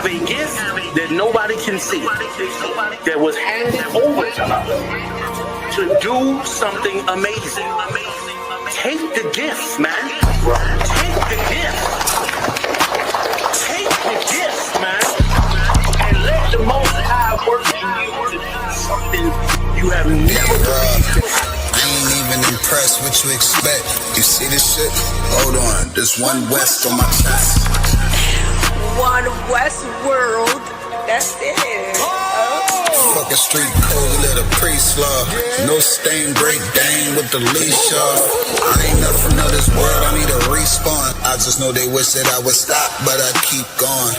a gift that nobody can see, that was handed over to us to do something amazing. Take the gift, man. Take the gift. Take the gift, man. And let the Most High work in you to do something you have never believed. I ain't even impressed what you expect. You see this shit? Hold on, there's one West on my chest. One West world. That's it. Fucking street code, let a priest love. No stain, great Dane with the leash off. I ain't nothing of this world, I need a respawn. I just know they wish that I would stop, but I keep going.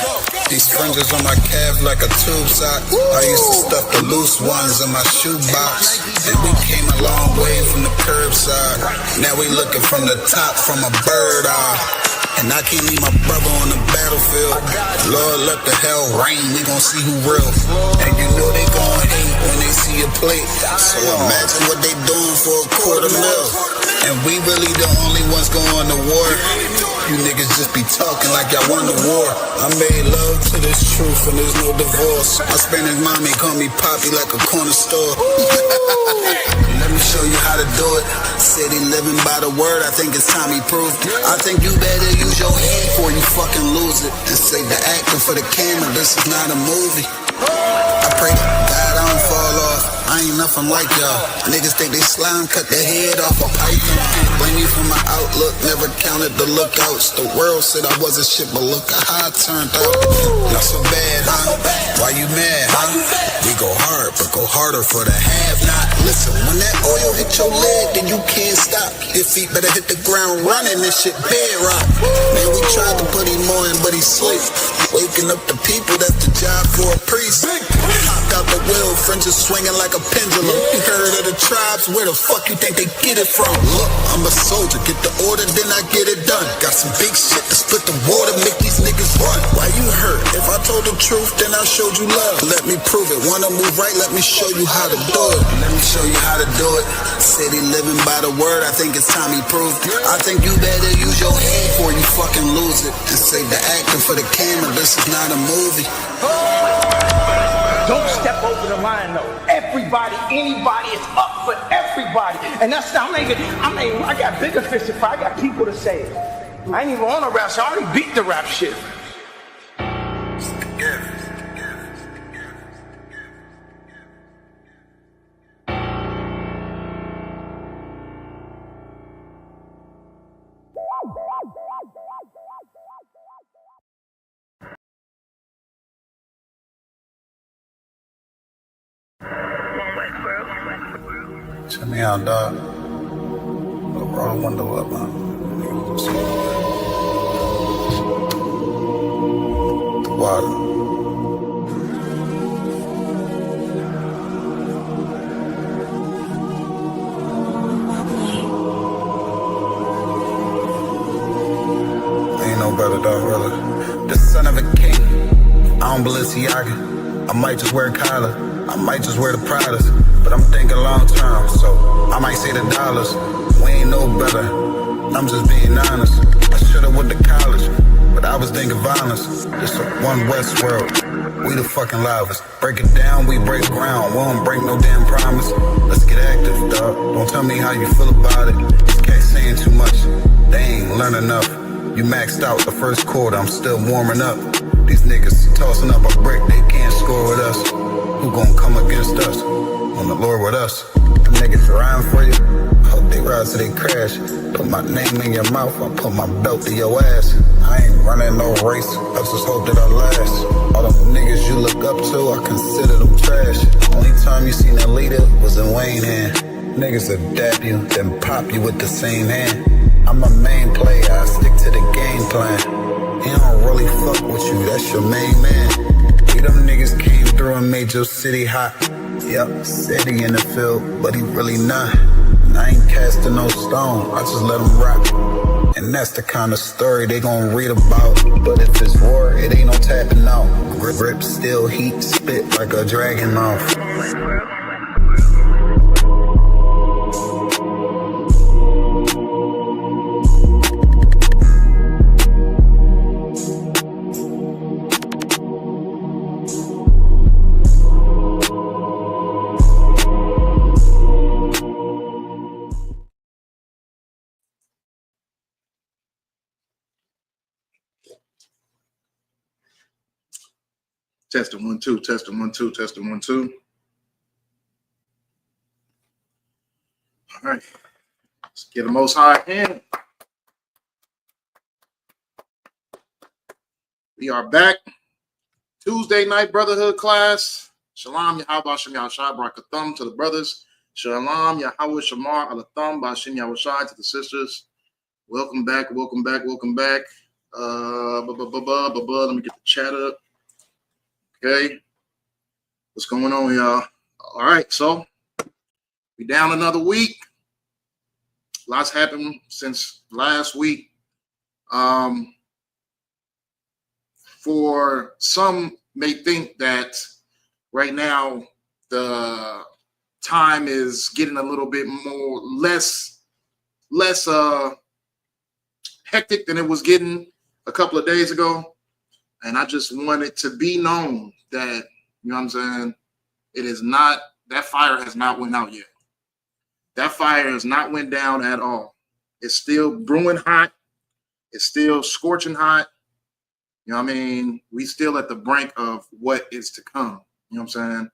These fringes on my calf like a tube sock. I used to stuff the loose ones in my shoebox. And we came a long way from the curbside. Now we looking from the top from a bird eye. And I can't leave my brother on the battlefield. Lord, let the hell rain, we gon' see who real. And you know they gon' hate when they see a plate. So imagine what they doing for $250,000. And we really the only ones going to war. You niggas just be talking like y'all won the war. I made love to this truth and there's no divorce. My Spanish mommy call me Poppy like a corner store. Let me show you how to do it. City living by the word, I think it's time he proved it. I think you better use your head before you fucking lose it. And save the acting for the camera, this is not a movie. I pray to God I don't fall off. I ain't nothing like y'all. Niggas think they slime, cut their head off a python. Blame me for my outlook, never counted the lookouts. The world said I wasn't shit, but look how I turned out. Not so bad, huh? Why you mad, huh? We go hard, but go harder for the have-not. Listen, when that oil hit your leg, then you can't stop. Your feet better hit the ground running, this shit bedrock. Man, we tried to put him on, but he sleep. Waking up the people, that's the job for a priest. Hopped out the wheel, fringes swinging like a pendulum. You heard of the tribes, where the fuck you think they get it from? Look, I'm a soldier, get the order, then I get it done. Got some big shit to split the water, make these niggas run. Why you hurt? If I told the truth, then I showed you love. Let me prove it, wanna move right, let me show you how to do it. Let me show you how to do it. City living by the word, I think it's time he proved it. I think you better use your head before you fucking lose it. And save the acting for the camera, this is not a movie. Don't step over the line though. Everybody, anybody, it's up for everybody. And that's not, I got bigger fish to fry. I got people to save. I ain't even on a rap, so I already beat the rap shit. Check me out, dog. Roll the window up, man. The water. Ain't no better, dog, really. The son of a king. I don't Balenciaga. I might just wear Kyla. I might just wear the Pradas. But I'm thinking long term, so I might say the dollars. We ain't no better, I'm just being honest. I should've went to college, but I was thinking violence. It's a one West world, we the fucking loudest. Break it down, we break ground, we don't break no damn promise. Let's get active, dog, don't tell me how you feel about it. These cats saying too much, they ain't learn enough. You maxed out the first quarter, I'm still warming up. These niggas tossing up a brick, they can't score with us. Who gon' come against us? On the Lord with us. Them niggas riding for you. Hope they ride till they crash. Put my name in your mouth, I put my belt to your ass. I ain't running no race, I just hope that I last. All them niggas you look up to, I consider them trash. Only time you seen a leader was in Wayne hand. Niggas will dap you, then pop you with the same hand. I'm a main player, I stick to the game plan. He don't really fuck with you, that's your main man. We them niggas came through and made your city hot. Yup, said he in the field, but he really not. And I ain't casting no stone, I just let him rock. And that's the kind of story they gon' read about. But if it's war, it ain't no tapping out. Grip still heat, spit like a dragon mouth. Testing 1 2, testing 1 2, testing 1 2. All right, let's get the Most High in. We are back. Tuesday night brotherhood class. Shalom Yahweh Shem Yahushai Barakathum to the brothers. Shalom Yahweh Shamar Alathum Bashim Yahushai to the sisters. Welcome back, welcome back, welcome back. Let me get the chat up. Okay. What's going on, y'all? All right, so we down another week. Lots happened since last week. For some may think that right now the time is getting a little bit more less hectic than it was getting a couple of days ago. And I just want it to be known that, you know what I'm saying, it is not, that fire has not went out yet. That fire has not went down at all. It's still brewing hot. It's still scorching hot. You know what I mean? We still at the brink of what is to come. You know what I'm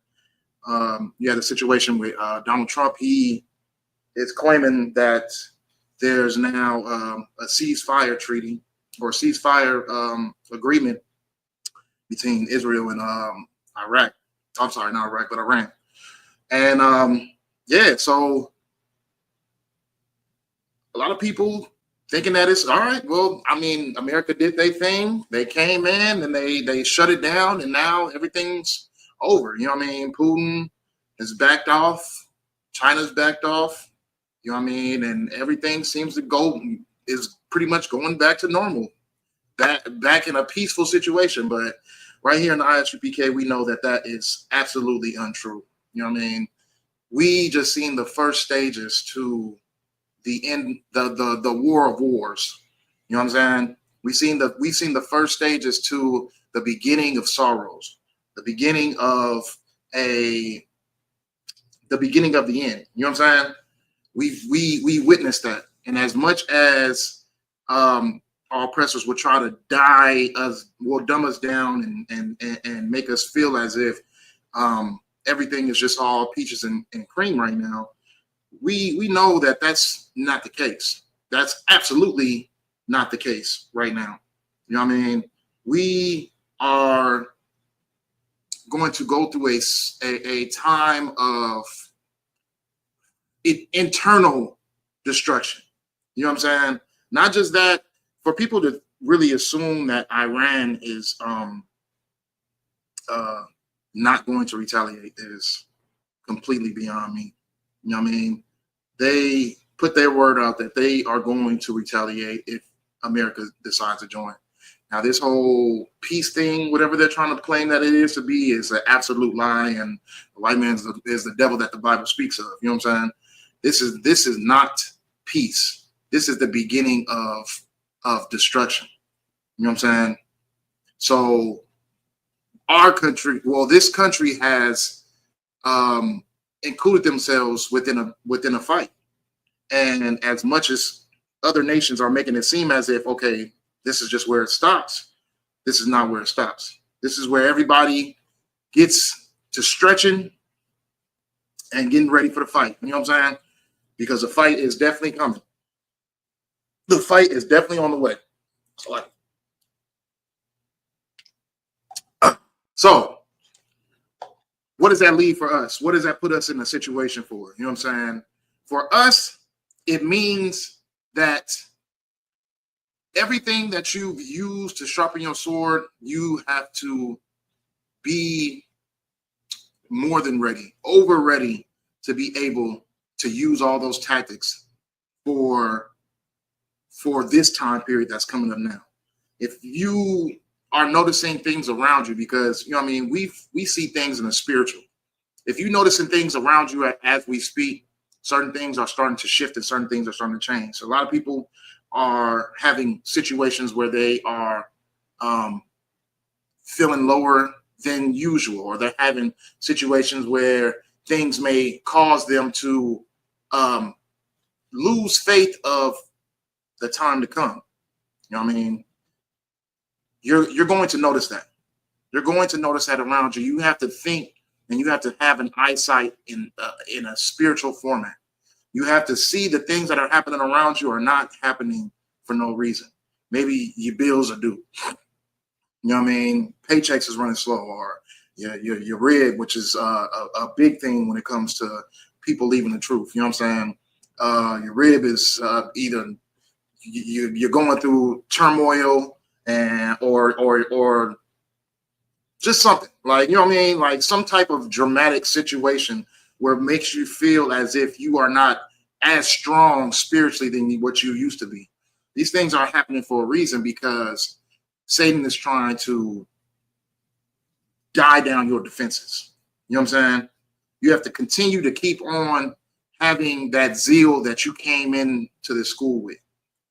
saying? You had a situation with Donald Trump. He is claiming that there's now a ceasefire treaty or ceasefire agreement between Israel and Iraq. I'm sorry, not Iraq, but Iran. And yeah, so a lot of people thinking that it's all right. Well, I mean, America did their thing. They came in and they shut it down, and now everything's over. You know what I mean? Putin has backed off. China's backed off. You know what I mean? And everything seems to is pretty much going back to normal. Back in a peaceful situation. But right here in the ISUPK, we know that that is absolutely untrue. You know what I mean? We just seen the first stages to the end, the war of wars. You know what I'm saying? We've seen the first stages to the beginning of sorrows, the beginning of the end. You know what I'm saying? We witnessed that. And as much as our oppressors would try to dumb us down and make us feel as if everything is just all peaches and cream right now, we know that that's not the case. That's absolutely not the case right now. You know what I mean? We are going to go through a time of internal destruction. You know what I'm saying? Not just that, for people to really assume that Iran is not going to retaliate is completely beyond me. You know what I mean? They put their word out that they are going to retaliate if America decides to join. Now, this whole peace thing, whatever they're trying to claim that it is to be, is an absolute lie, and the white man is the devil that the Bible speaks of. You know what I'm saying? This is not peace. This is the beginning of destruction. You know what I'm saying? So our country, well, this country has included themselves within a fight. And as much as other nations are making it seem as if, okay, this is just where it stops, this is not where it stops. This is where everybody gets to stretching and getting ready for the fight. You know what I'm saying? Because the fight is definitely coming. The fight is definitely on the way. So what does that leave for us? What does that put us in a situation for? You know what I'm saying? For us, it means that everything that you've used to sharpen your sword, you have to be more than ready, over ready to be able to use all those tactics for this time period that's coming up now. If you are noticing things around you, because, you know what I mean, we see things in the spiritual. If you're noticing things around you as we speak, certain things are starting to shift and certain things are starting to change. So a lot of people are having situations where they are feeling lower than usual, or they're having situations where things may cause them to lose faith of the time to come. You know what I mean? You're going to notice that. You're going to notice that around you. You have to think, and you have to have an eyesight in a spiritual format. You have to see the things that are happening around you are not happening for no reason. Maybe your bills are due. You know what I mean? Paychecks is running slow, or your rib, which is a big thing when it comes to people leaving the truth. You know what I'm saying? Your rib is either you're going through turmoil and or just something like, you know what I mean? Like some type of dramatic situation where it makes you feel as if you are not as strong spiritually than what you used to be. These things are happening for a reason, because Satan is trying to die down your defenses. You know what I'm saying? You have to continue to keep on having that zeal that you came into this school with.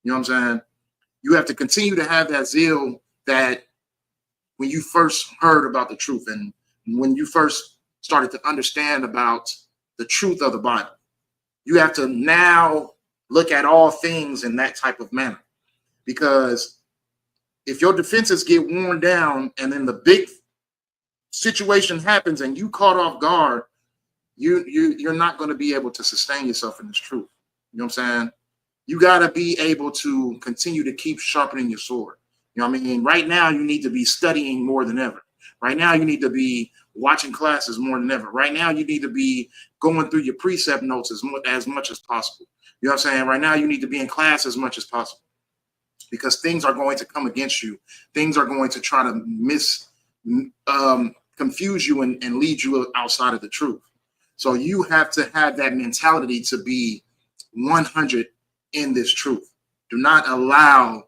You know what I'm saying? You have to continue to have that zeal that when you first heard about the truth and when you first started to understand about the truth of the Bible. You have to now look at all things in that type of manner, because if your defenses get worn down and then the big situation happens and you caught off guard, you're not going to be able to sustain yourself in this truth. You know what I'm saying? You got to be able to continue to keep sharpening your sword. You know what I mean? Right now, you need to be studying more than ever. Right now, you need to be watching classes more than ever. Right now, you need to be going through your precept notes as much as possible. You know what I'm saying? Right now, you need to be in class as much as possible, because things are going to come against you. Things are going to try to confuse you and lead you outside of the truth. So you have to have that mentality to be 100 in this truth. Do not allow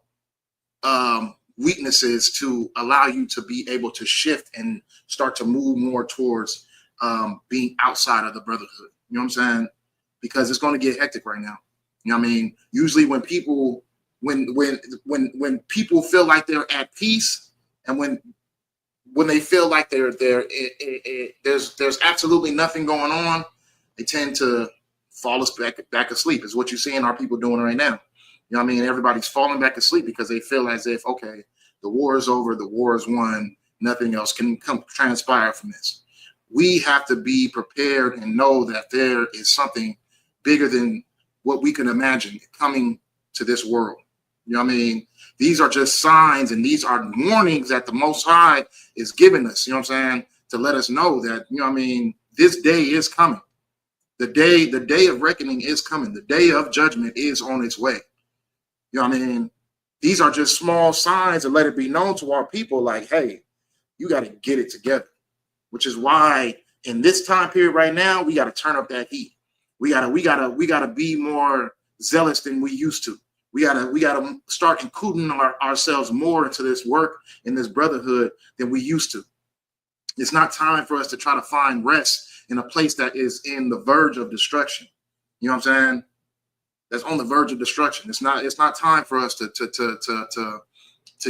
weaknesses to allow you to be able to shift and start to move more towards being outside of the brotherhood. You know what I'm saying? Because it's going to get hectic right now. You know what I mean? Usually when people when people feel like they're at peace, and when they feel like there's absolutely nothing going on, they tend to fall back asleep. Is what you're seeing our people doing right now. You know what I mean? Everybody's falling back asleep because they feel as if, okay, the war is over, the war is won, nothing else can transpire from this. We have to be prepared and know that there is something bigger than what we can imagine coming to this world. You know what I mean? These are just signs, and these are warnings that the Most High is giving us, you know what I'm saying, to let us know that, you know what I mean, this day is coming. The day of reckoning is coming. The day of judgment is on its way. You know what I mean? These are just small signs to let it be known to our people, like, hey, you got to get it together, which is why in this time period right now, we got to turn up that heat. We gotta be more zealous than we used to. We gotta start including ourselves more into this work in this brotherhood than we used to. It's not time for us to try to find rest in a place that is in the verge of destruction. You know what I'm saying? That's on the verge of destruction. It's not time for us to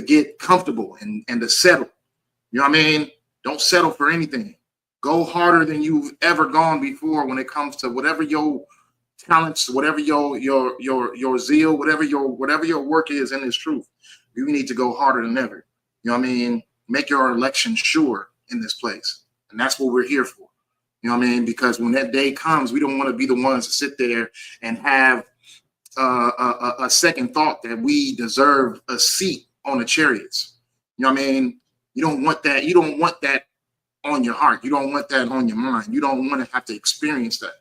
get comfortable and to settle. You know what I mean? Don't settle for anything. Go harder than you've ever gone before when it comes to whatever your talents, whatever your zeal, whatever your work is in this truth. You need to go harder than ever. You know what I mean? Make your election sure in this place. And that's what we're here for. You know what I mean? Because when that day comes, we don't want to be the ones to sit there and have a second thought that we deserve a seat on the chariots. You know what I mean? You don't want that. You don't want that on your heart. You don't want that on your mind. You don't want to have to experience that.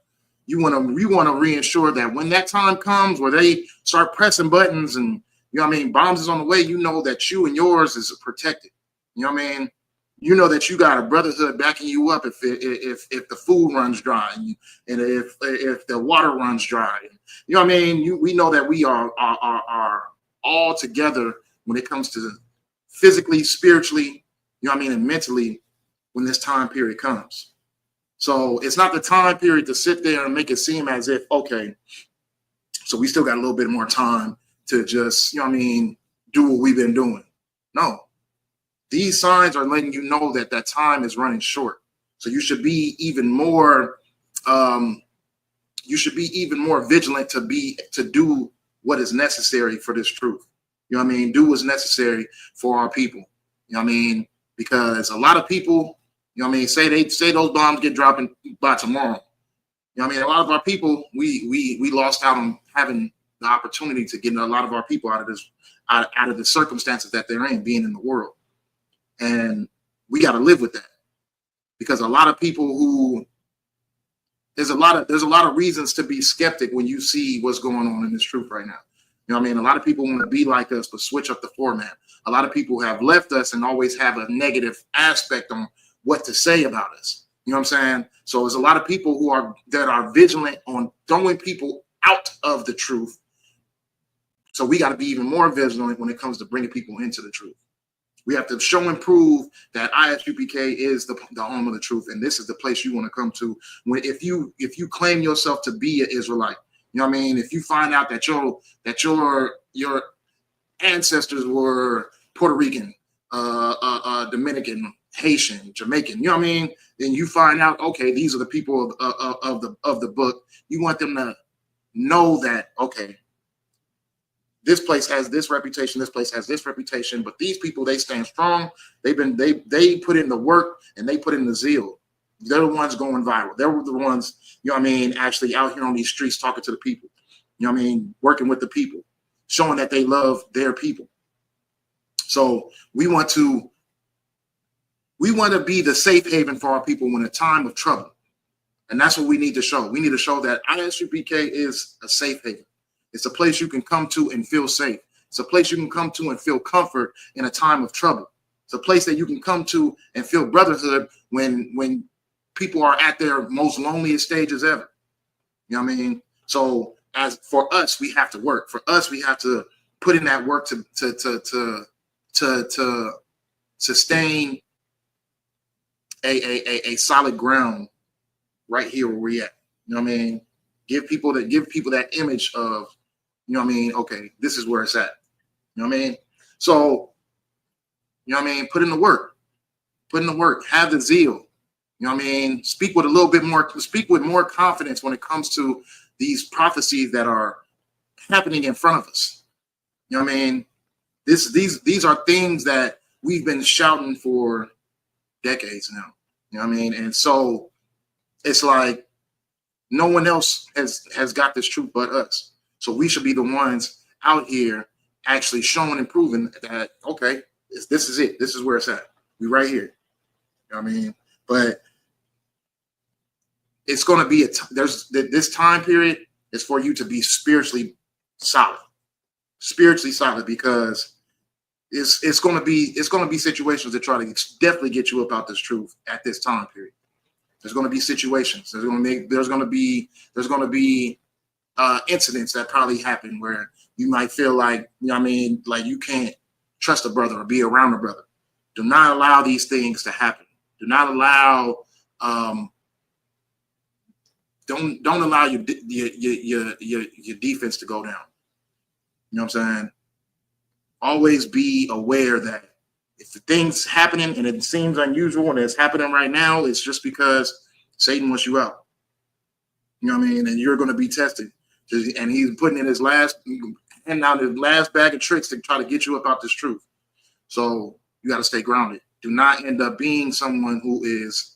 You want to reassure that when that time comes where they start pressing buttons and, you know what I mean, bombs is on the way, you know that you and yours is protected. You know what I mean? You know that you got a brotherhood backing you up if the food runs dry and if the water runs dry. You know what I mean? We know that we are all together when it comes to physically, spiritually, you know what I mean, and mentally when this time period comes. So it's not the time period to sit there and make it seem as if, okay, so we still got a little bit more time to just, you know what I mean, do what we've been doing. No. These signs are letting you know that that time is running short. So you should be even more vigilant to do what is necessary for this truth. You know what I mean? Do what's necessary for our people. You know what I mean? because a lot of people, you know what I mean, say those bombs get dropping by tomorrow. You know what I mean? A lot of our people, we lost out on having the opportunity to get a lot of our people out of the circumstances that they're in, being in the world. And we got to live with that, because a lot of people who there's a lot of reasons to be skeptic when you see what's going on in this truth right now. You know what I mean? A lot of people want to be like us, but switch up the format. A lot of people have left us and always have a negative aspect on what to say about us. You know what I'm saying? So there's a lot of people that are vigilant on throwing people out of the truth. So we got to be even more vigilant when it comes to bringing people into the truth. We have to show and prove that ISUPK is the home of the truth, and this is the place you want to come to. If you claim yourself to be an Israelite, you know what I mean. If you find out that your ancestors were Puerto Rican, Dominican, Haitian, Jamaican, you know what I mean, then you find out, okay, these are the people of the book. You want them to know that, okay, this place has this reputation, this place has this reputation, but these people, they stand strong. They put in the work and they put in the zeal. They're the ones going viral. They're the ones, you know what I mean, actually out here on these streets talking to the people. You know what I mean, working with the people, showing that they love their people. So we want to be the safe haven for our people when a time of trouble. And that's what we need to show. We need to show that ISUPK is a safe haven. It's a place you can come to and feel safe. It's a place you can come to and feel comfort in a time of trouble. It's a place that you can come to and feel brotherhood when people are at their most loneliest stages ever. You know what I mean? So as for us, we have to work. For us, we have to put in that work to sustain a solid ground right here where we're at. You know what I mean? Give people that image of, you know what I mean, okay, this is where it's at. You know what I mean? So, you know what I mean, put in the work, have the zeal. You know what I mean? Speak with more confidence when it comes to these prophecies that are happening in front of us. You know what I mean? These are things that we've been shouting for decades now. You know what I mean? And so it's like no one else has got this truth but us. So we should be the ones out here actually showing and proving that, okay, this is it. This is where it's at. We right here. You know what I mean? But it's going to be this time period is for you to be spiritually solid, because it's going to be situations that try to definitely get you about this truth at this time period. There's going to be situations. There's going to be incidents that probably happen where you might feel like, you know what I mean, like you can't trust a brother or be around a brother. Do not allow these things to happen. Do not allow don't allow your defense to go down. You know what I'm saying? Always be aware that if the thing's happening and it seems unusual and it's happening right now, it's just because Satan wants you out. You know what I mean? And you're going to be tested. And he's putting in his last bag of tricks to try to get you about this truth. So you got to stay grounded. Do not end up being someone who is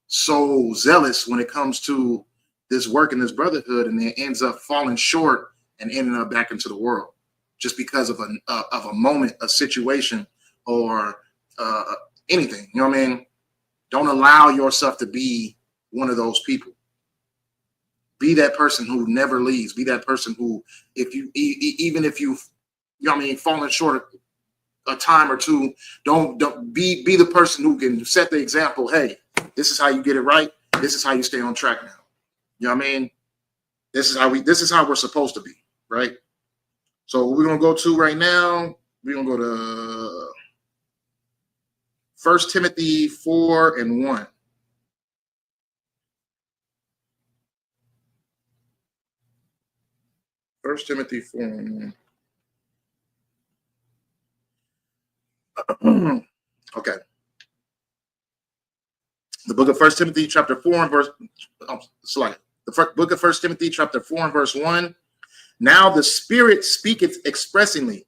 so zealous when it comes to this work and this brotherhood, and then ends up falling short and ending up back into the world just because of a moment, a situation, or anything. You know what I mean? Don't allow yourself to be one of those people. Be that person who never leaves. Be that person who, even if you know what I mean, falling short a time or two, don't be the person who can set the example. Hey, this is how you get it right. This is how you stay on track now. You know what I mean? This is how we're supposed to be, right? So what we're gonna go to right now, we're gonna go to 1 Timothy 4:1. 1 Timothy 4:1. Okay. The book of 1 Timothy chapter 4 and verse. The book of 1 Timothy chapter 4 and verse 1. Now the Spirit speaketh expressingly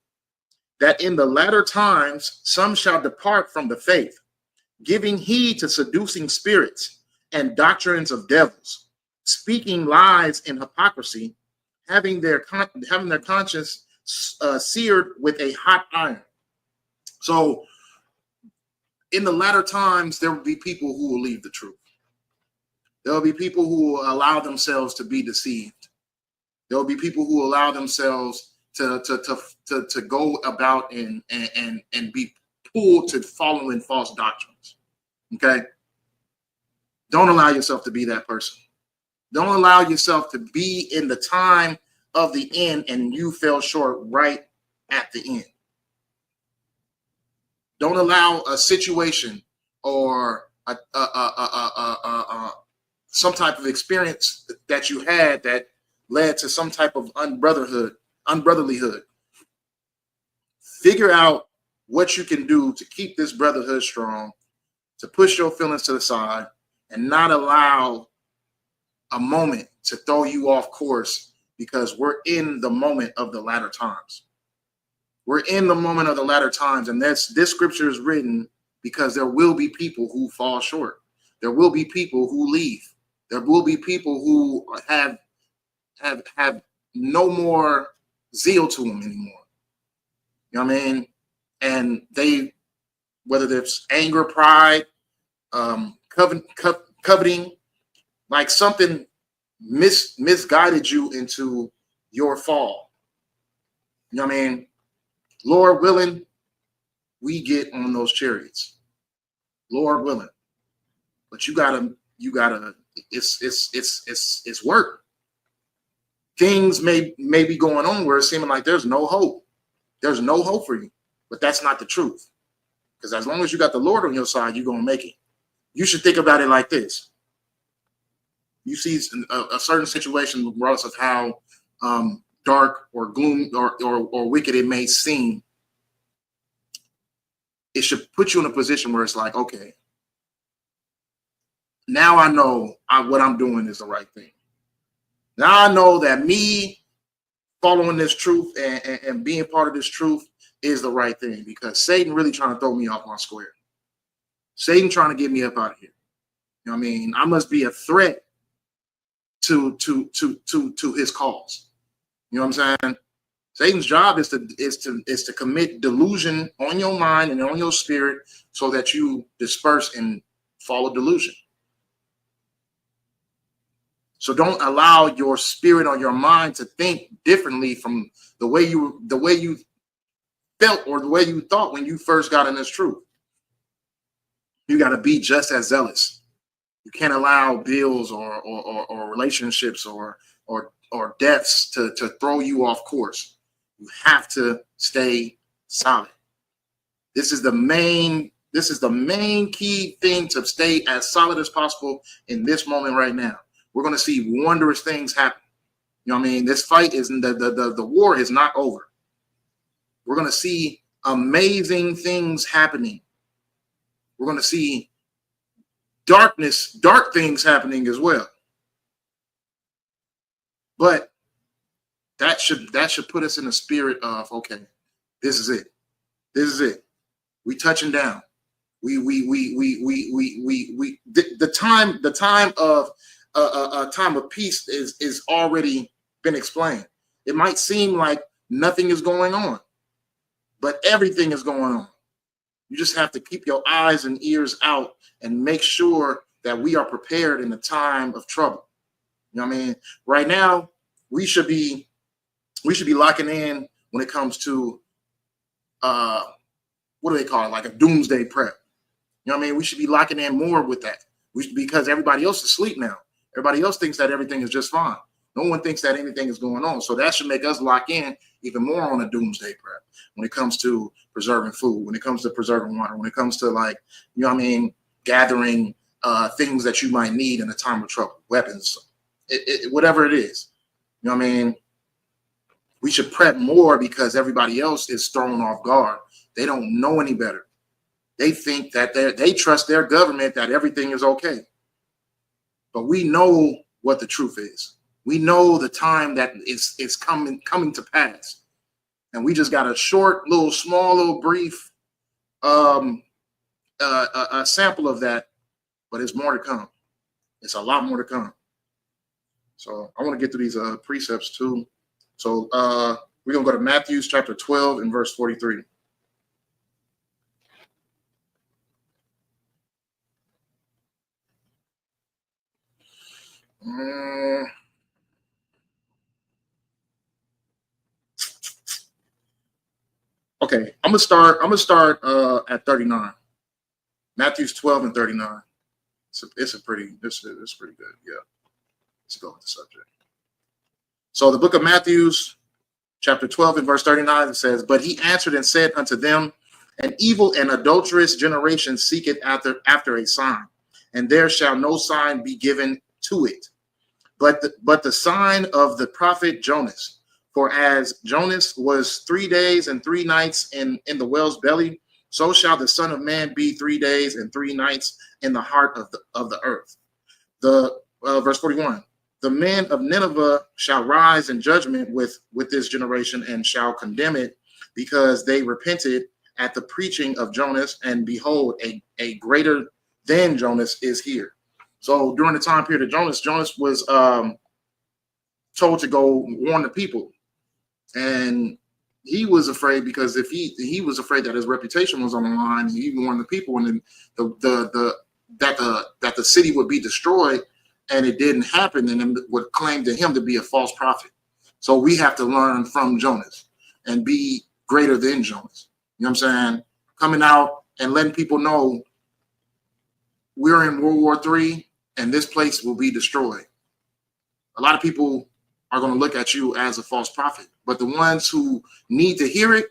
that in the latter times some shall depart from the faith, giving heed to seducing spirits and doctrines of devils, speaking lies and hypocrisy, having their conscience seared with a hot iron. So in the latter times, there will be people who will leave the truth. There will be people who will allow themselves to be deceived. There will be people who allow themselves to go about and be pulled to following false doctrines. Okay? Don't allow yourself to be that person. Don't allow yourself to be in the time of the end and you fell short right at the end. Don't allow a situation or some type of experience that you had that led to some type of unbrotherlyhood. Figure out what you can do to keep this brotherhood strong, to push your feelings to the side, and not allow a moment to throw you off course, because we're in the moment of the latter times. We're in the moment of the latter times, and this scripture is written because there will be people who fall short. There will be people who leave. There will be people who have no more zeal to them anymore. You know what I mean? And they, whether it's anger, pride, coveting, like something misguided you into your fall. You know what I mean? Lord willing, we get on those chariots. Lord willing. But you gotta, it's work. Things may be going on where it's seeming like there's no hope. There's no hope for you. But that's not the truth. Because as long as you got the Lord on your side, you're gonna make it. You should think about it like this. You see a certain situation, regardless of how dark or gloom or wicked it may seem, it should put you in a position where it's like, okay, now I know what I'm doing is the right thing. Now I know that me following this truth and being part of this truth is the right thing, because Satan really trying to throw me off my square. Satan trying to get me up out of here. You know what I mean? I must be a threat to his cause. You know what I'm saying? Satan's job is to commit delusion on your mind and on your spirit so that you disperse and follow delusion. So don't allow your spirit or your mind to think differently from the way you felt or the way you thought when you first got in this truth. You got to be just as zealous. You can't allow bills or relationships or deaths to throw you off course. You have to stay solid. This is the main key thing, to stay as solid as possible in this moment right now. We're going to see wondrous things happen. You know what I mean? This fight is the war is not over. We're going to see amazing things happening. We're going to see dark things happening as well. But that should put us in the spirit of, okay, this is it. This is it. We touching down. The time of peace is already been explained. It might seem like nothing is going on, but everything is going on. You just have to keep your eyes and ears out and make sure that we are prepared in the time of trouble. You know what I mean? Right now, we should be locking in when it comes to what do they call it? Like a doomsday prep. You know what I mean? We should be locking in more with that. Because everybody else is asleep now. Everybody else thinks that everything is just fine. No one thinks that anything is going on. So that should make us lock in even more on a doomsday prep when it comes to preserving food, when it comes to preserving water, when it comes to, like, you know what I mean, gathering things that you might need in a time of trouble, weapons, whatever it is. You know what I mean? We should prep more because everybody else is thrown off guard. They don't know any better. They think that they trust their government that everything is okay. But we know what the truth is. We know the time that is coming to pass. And we just got a short, small, brief a sample of that, but it's more to come. It's a lot more to come. So I want to get through these precepts too. So we're going to go to Matthew chapter 12 and verse 43. Okay, I'm gonna start at 39. Matthew's 12 and 39. It's pretty good. Yeah. Let's go with the subject. So the book of Matthew's chapter 12 and verse 39, it says, "But he answered and said unto them, An evil and adulterous generation seeketh after a sign, and there shall no sign be given to it, but the sign of the prophet Jonas. For as Jonas was 3 days and 3 nights in the whale's belly, so shall the Son of Man be 3 days and 3 nights in the heart of the earth." The verse 41. "The men of Nineveh shall rise in judgment with this generation and shall condemn it, because they repented at the preaching of Jonas, and behold, a greater than Jonas is here." So during the time period of Jonas was told to go warn the people, and he was afraid, because if he was afraid that his reputation was on the line, and he warned the people, and then that the city would be destroyed, and it didn't happen, and it would claim to him to be a false prophet. So we have to learn from Jonas and be greater than Jonas. You know what I'm saying? Coming out and letting people know we're in World War III and this place will be destroyed. A lot of people are going to look at you as a false prophet, but the ones who need to hear it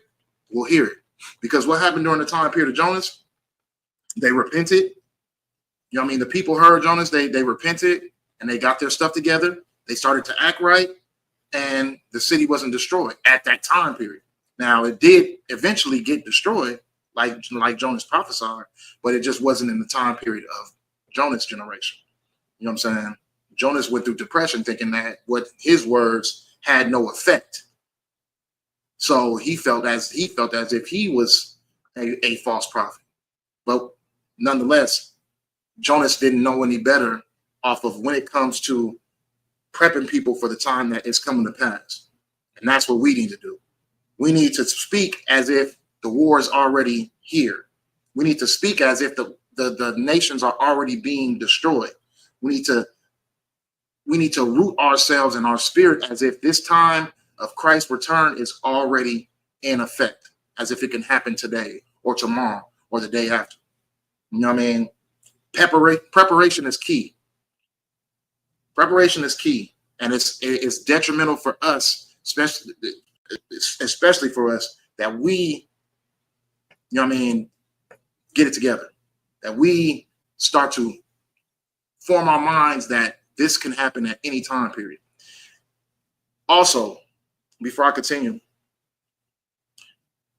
will hear it. Because what happened during the time period of Jonas? They repented. You know what I mean? The people heard Jonas, they repented, and they got their stuff together. They started to act right, and the city wasn't destroyed at that time period. Now, it did eventually get destroyed, like Jonas prophesied, but it just wasn't in the time period of Jonas' generation. You know what I'm saying? Jonas went through depression thinking that what his words had no effect. So he felt as if he was a false prophet. But nonetheless, Jonas didn't know any better off of when it comes to prepping people for the time that is coming to pass. And that's what we need to do. We need to speak as if the war is already here. We need to speak as if the nations are already being destroyed. We need to root ourselves in our spirit as if this time of Christ's return is already in effect, as if it can happen today or tomorrow or the day after. You know what I mean? Preparation is key. Preparation is key, and it's detrimental for us, especially for us, that we, you know what I mean, get it together, that we start to form our minds that this can happen at any time period. Also, before I continue,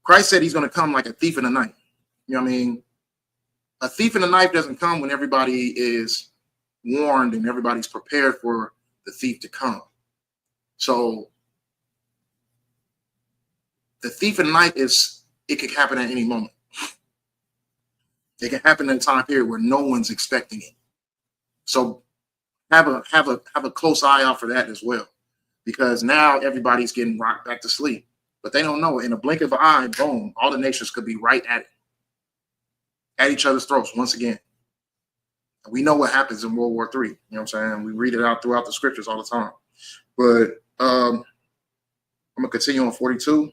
Christ said he's going to come like a thief in the night. You know what I mean? A thief in the night doesn't come when everybody is warned and everybody's prepared for the thief to come. So the thief in the night it could happen at any moment. It can happen in a time period where no one's expecting it. So have a close eye out for that as well, because now everybody's getting rocked back to sleep, but they don't know. In a blink of an eye, boom, all the nations could be right at each other's throats once again. We know what happens in World War III. You know what I'm saying? We read it out throughout the scriptures all the time. But I'm gonna continue on 42.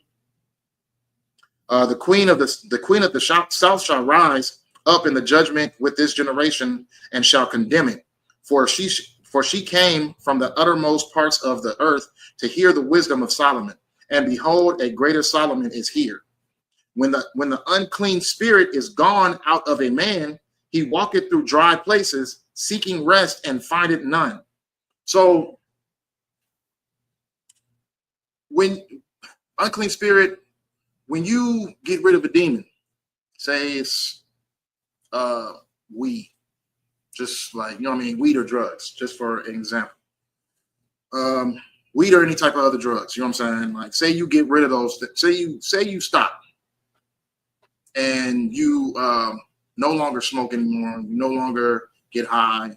The queen of the south shall rise up in the judgment with this generation and shall condemn it. For she came from the uttermost parts of the earth to hear the wisdom of Solomon. And behold, a greater Solomon is here. When the unclean spirit is gone out of a man, he walketh through dry places, seeking rest and findeth none. So when unclean spirit, when you get rid of a demon, say it's weed, just like, you know what I mean, weed or drugs, just for an example. Weed or any type of other drugs, you know what I'm saying? Like, say you get rid of those, say you stop, and you no longer smoke anymore. You no longer get high,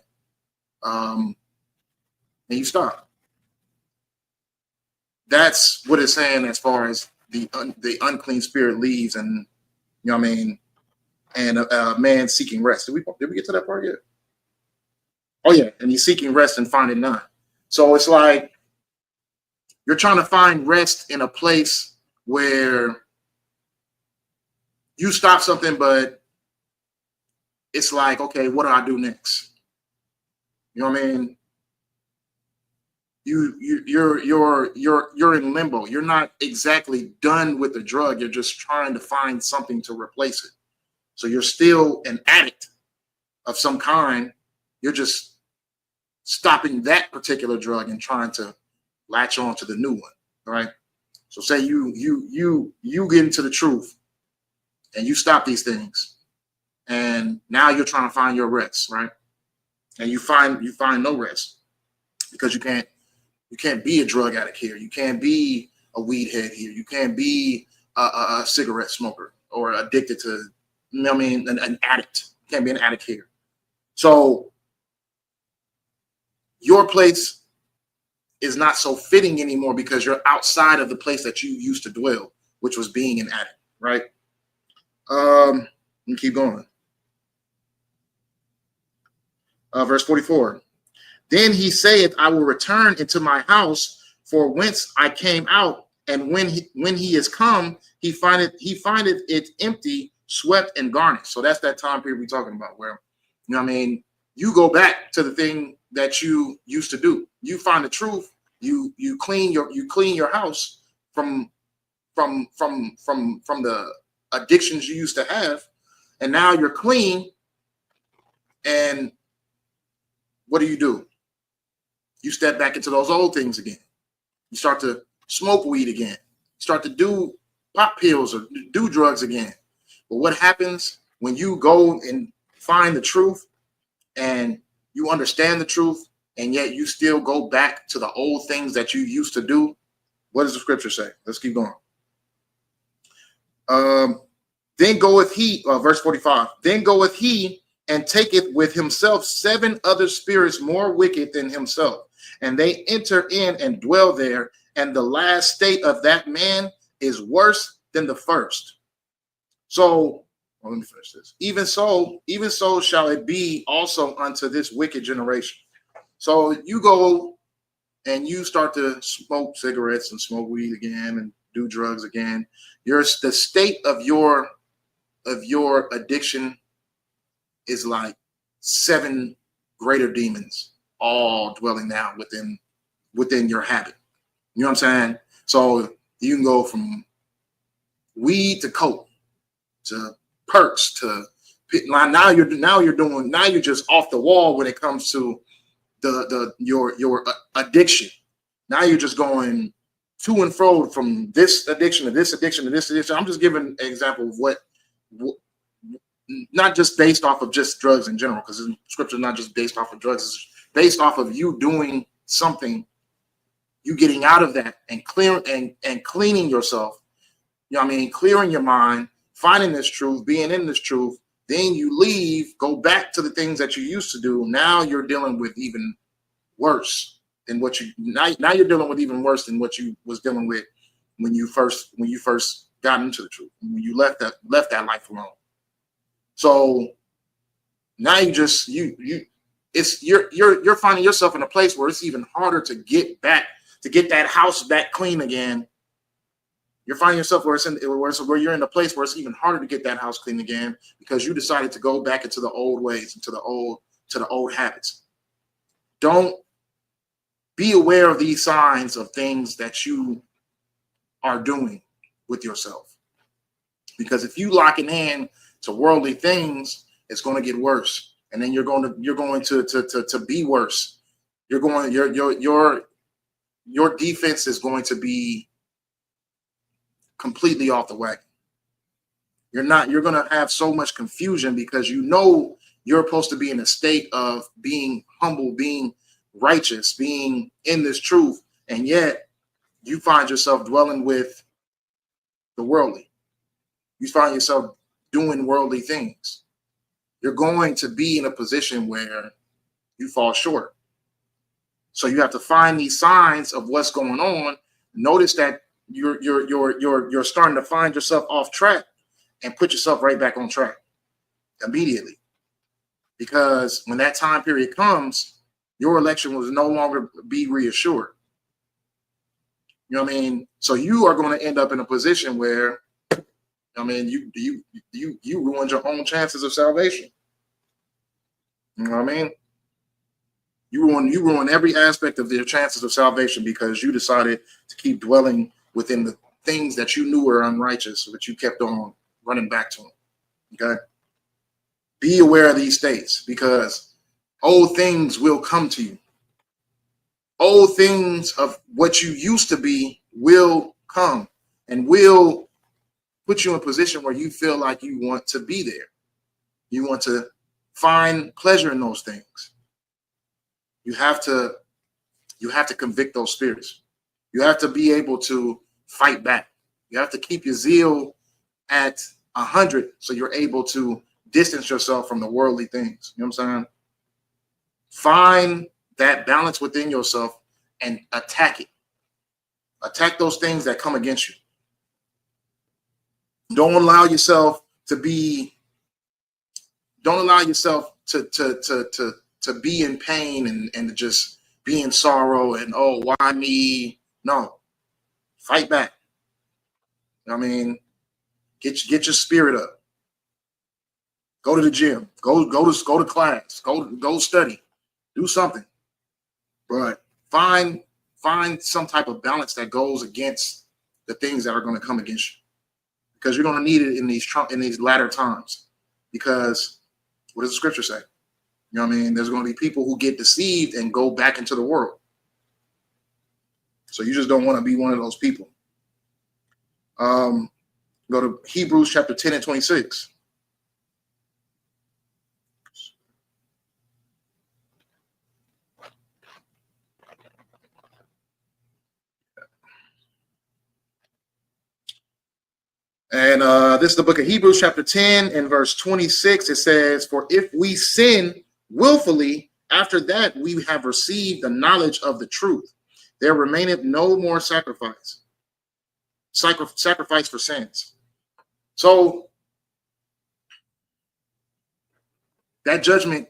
and you stop. That's what it's saying as far as the unclean spirit leaves, and you know what I mean, and a man seeking rest. Did we get to that part yet? Oh yeah, and he's seeking rest and finding none. So it's like you're trying to find rest in a place where you stop something, but it's like, okay, what do I do next? You know what I mean? You're in limbo. You're not exactly done with the drug. You're just trying to find something to replace it. So you're still an addict of some kind. You're just stopping that particular drug and trying to latch on to the new one, right? So say you get into the truth and you stop these things, and now you're trying to find your rest, right? And you find no rest because you can't be a drug addict here. You can't be a weed head here. You can't be a cigarette smoker or addicted to, you know what I mean, an addict. You can't be an addict here. So your place is not so fitting anymore because you're outside of the place that you used to dwell, which was being an addict, right? Let me keep going. Verse 44. Then he saith, I will return into my house for whence I came out. And when he is come, he findeth it empty, swept, and garnished. So that's that time period we're talking about where, you know what I mean, you go back to the thing that you used to do. You find the truth. You clean your house from the addictions you used to have, and now you're clean. And what do? You step back into those old things again. You start to smoke weed again. Start to do pop pills or do drugs again. But what happens when you go and find the truth and you understand the truth, and yet you still go back to the old things that you used to do? What does the scripture say? Let's keep going. Then goeth he, verse 45, then goeth he and taketh with himself 7 other spirits more wicked than himself, and they enter in and dwell there, and the last state of that man is worse than the first. So, well, let me finish this. Even so shall it be also unto this wicked generation. So you go and you start to smoke cigarettes and smoke weed again and do drugs again. The state of your addiction is like 7 greater demons all dwelling now within your habit. You know what I'm saying? So you can go from weed to coke to perks to now you're just off the wall when it comes to your addiction. Now you're just going to and fro from this addiction to this addiction to this addiction. I'm just giving an example of what not just based off of just drugs in general, because scripture is not just based off of drugs. It's based off of you doing something, you getting out of that and cleaning yourself. You know what I mean? Clearing your mind, finding this truth, being in this truth. Then you leave, go back to the things that you used to do. Now you're dealing with even worse than what you now you're dealing with even worse than what you was dealing with when you first got into the truth, when you left that life alone. So now you're finding yourself in a place where it's even harder to get that house back clean again. You're finding yourself where you're in a place where it's even harder to get that house clean again because you decided to go back into the old ways, into the old habits. Don't be aware of these signs of things that you are doing with yourself, because if you locking in to worldly things, it's going to get worse, and then you're going to be worse. Your defense is going to be completely off the wagon. You're going to have so much confusion because you're supposed to be in a state of being humble, being righteous, being in this truth, and yet you find yourself dwelling with the worldly. You find yourself doing worldly things. you're going to be in a position where you fall short. So you have to find these signs of what's going on. Notice that you're starting to find yourself off track, and put yourself right back on track immediately. Because when that time period comes, your election will no longer be reassured. You know what I mean? So you are going to end up in a position where, I mean, you ruined your own chances of salvation. You know what I mean? You ruin every aspect of your chances of salvation because you decided to keep dwelling within the things that you knew were unrighteous, but you kept on running back to them. Okay? Be aware of these states, because old things will come to you. Old things of what you used to be will come and will put you in a position where you feel like you want to be there. You want to find pleasure in those things. You have to convict those spirits. You have to be able to fight back. You have to keep your zeal at 100 so you're able to distance yourself from the worldly things. You know what I'm saying? Find that balance within yourself and attack it. Attack those things that come against you. Don't allow yourself to be in pain and just be in sorrow and, oh, why me? No. Fight back. I mean, get your spirit up. Go to the gym. Go to class. Go study. Do something. But find some type of balance that goes against the things that are going to come against you, because you're going to need it in these latter times. Because what does the scripture say? You know what I mean? There's going to be people who get deceived and go back into the world. So you just don't want to be one of those people. Go to Hebrews chapter 10 and 26. And this is the book of Hebrews chapter 10 and verse 26. It says, for if we sin willfully, after that we have received the knowledge of the truth, there remaineth no more sacrifice for sins. So that judgment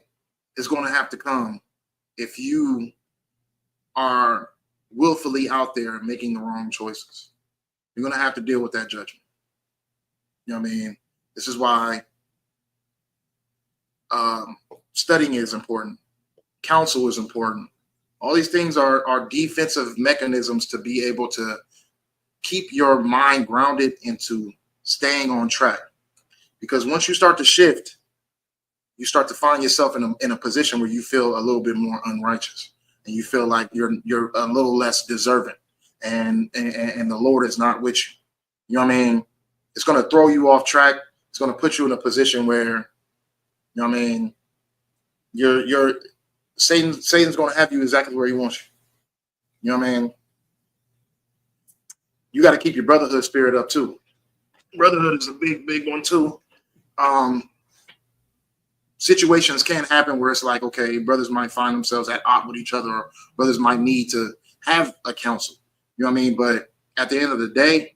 is going to have to come if you are willfully out there making the wrong choices. You're going to have to deal with that judgment. You know what I mean? This is why studying is important. Counsel is important. All these things are defensive mechanisms to be able to keep your mind grounded into staying on track. Because once you start to shift, you start to find yourself in a position where you feel a little bit more unrighteous, and you feel like you're a little less deserving, and the Lord is not with you. You know what I mean? It's going to throw you off track. It's going to put you in a position where, you know what I mean, Satan's going to have you exactly where he wants you. You know what I mean? You got to keep your brotherhood spirit up too. Brotherhood is a big one too. Situations can happen where it's like, okay, brothers might find themselves at odds with each other, or brothers might need to have a counsel. You know what I mean? But at the end of the day,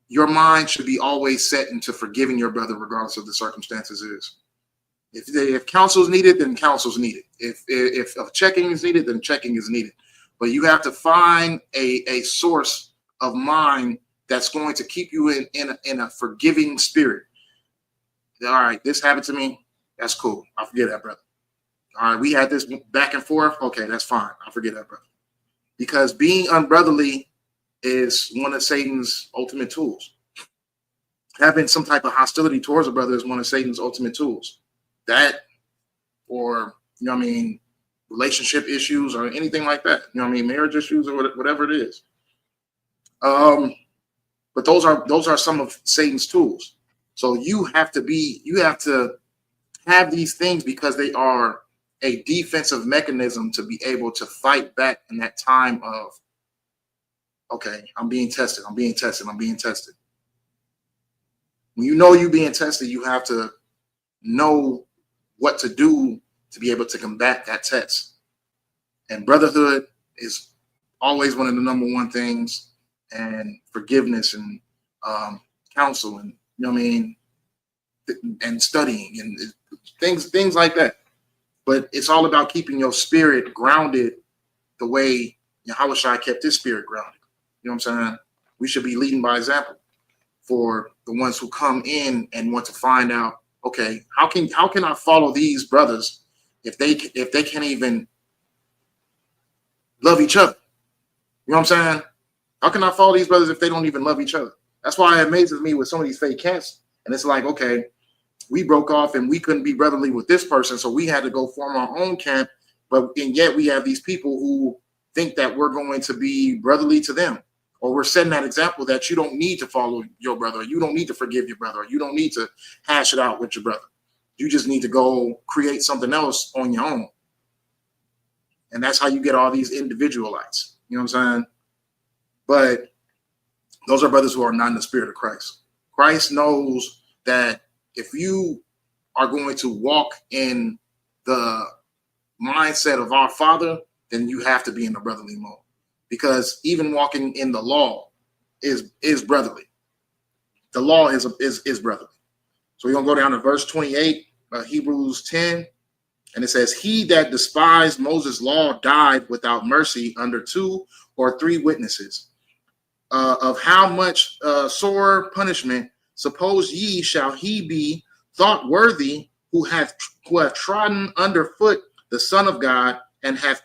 your mind should be always set into forgiving your brother regardless of the circumstances is. If counsel is needed, then counsel is needed. If checking is needed, then checking is needed. But you have to find a source of mind that's going to keep you in a forgiving spirit. All right, this happened to me. That's cool. I'll forget that, brother. All right, we had this back and forth. Okay, that's fine. I'll forget that, brother. Because being unbrotherly is one of Satan's ultimate tools. Having some type of hostility towards a brother is one of Satan's ultimate tools. That, or, you know what I mean, relationship issues or anything like that. You know what I mean, marriage issues or whatever it is. But those are some of Satan's tools. So you have to have these things because they are a defensive mechanism to be able to fight back in that time of, okay, I'm being tested. When you know you're being tested, you have to know what to do to be able to combat that test. And brotherhood is always one of the number one things, and forgiveness and counsel, and you know what I mean, and studying and things like that. But it's all about keeping your spirit grounded the way Yahushua kept his spirit grounded. You know what I'm saying? We should be leading by example for the ones who come in and want to find out, okay, how can I follow these brothers if they can't even love each other? You know what I'm saying? How can I follow these brothers if they don't even love each other? That's why it amazes me with some of these fake camps. And it's like, okay, we broke off and we couldn't be brotherly with this person, so we had to go form our own camp. And yet we have these people who think that we're going to be brotherly to them, or we're setting that example that you don't need to follow your brother, or you don't need to forgive your brother, or you don't need to hash it out with your brother. You just need to go create something else on your own. And that's how you get all these individualites. You know what I'm saying? But those are brothers who are not in the spirit of Christ. Christ knows that if you are going to walk in the mindset of our Father, then you have to be in the brotherly mode, because even walking in the law is brotherly. The law is brotherly. So we're gonna go down to verse 28, Hebrews 10, and it says, "He that despised Moses' law died without mercy under 2 or 3 witnesses. Of how much sore punishment suppose ye shall he be thought worthy who have trodden underfoot the Son of God, and have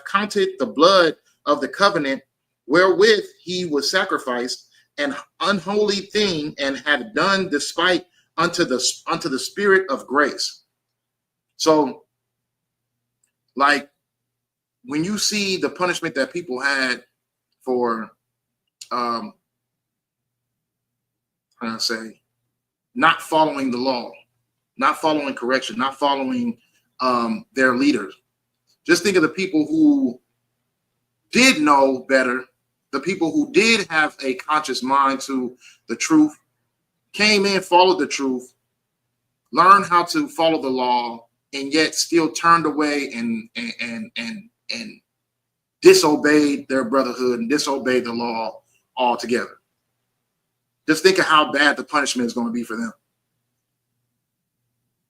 counted the blood of the covenant wherewith he was sacrificed an unholy thing, and have done despite unto the Spirit of grace." So, like, when you see the punishment that people had for how can I say, not following the law, not following correction, not following their leaders. Just think of the people who did know better, the people who did have a conscious mind to the truth, came in, followed the truth, learned how to follow the law, and yet still turned away and disobeyed their brotherhood and disobeyed the law altogether. Just think of how bad the punishment is going to be for them.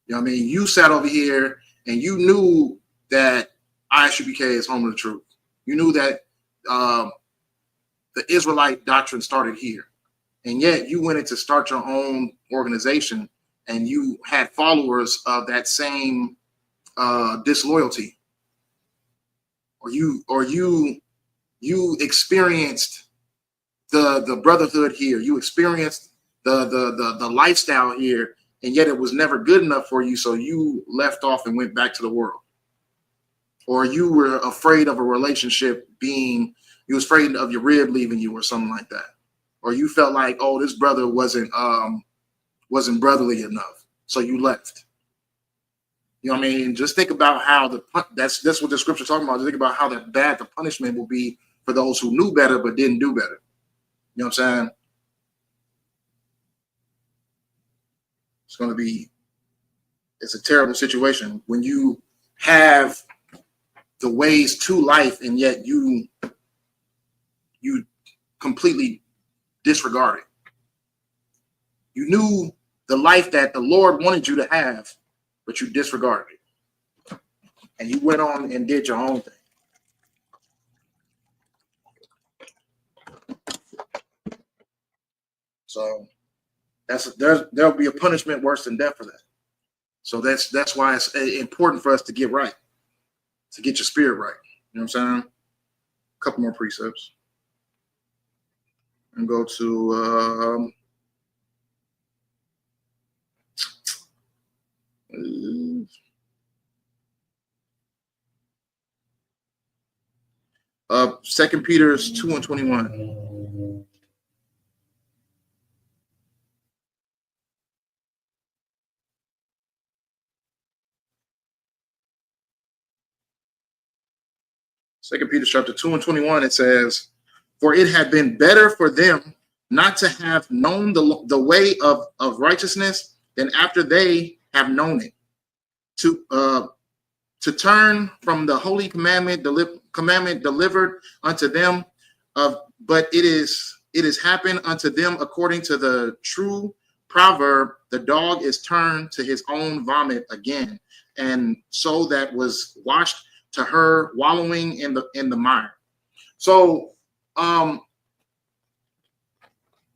You know what I mean? You sat over here and you knew that Isupk is home of the truth. You knew that the Israelite doctrine started here. And yet you went in to start your own organization, and you had followers of that same disloyalty. Or you experienced the brotherhood here. You experienced the lifestyle here, and yet it was never good enough for you, so you left off and went back to the world. Or you were afraid of a relationship you was afraid of your rib leaving you, or something like that. Or you felt like, oh, this brother wasn't brotherly enough, so you left. You know what I mean? Just think about how that's what the scripture talking about. Just think about how bad the punishment will be for those who knew better but didn't do better. You know what I'm saying? It's a terrible situation when you have the ways to life, and yet you completely disregard it. You knew the life that the Lord wanted you to have, but you disregarded it. And you went on and did your own thing. So there'll be a punishment worse than death for that. So that's why it's important for us to get right, to get your spirit right. You know what I'm saying? A couple more precepts. And go to 2 Peter 2:21. Second Peter chapter 2:21, it says, "For it had been better for them not to have known the way of righteousness, than after they have known it, to turn from the holy commandment delivered unto them but it is happened unto them according to the true proverb, the dog is turned to his own vomit again, and so that was washed to her wallowing in the mire. So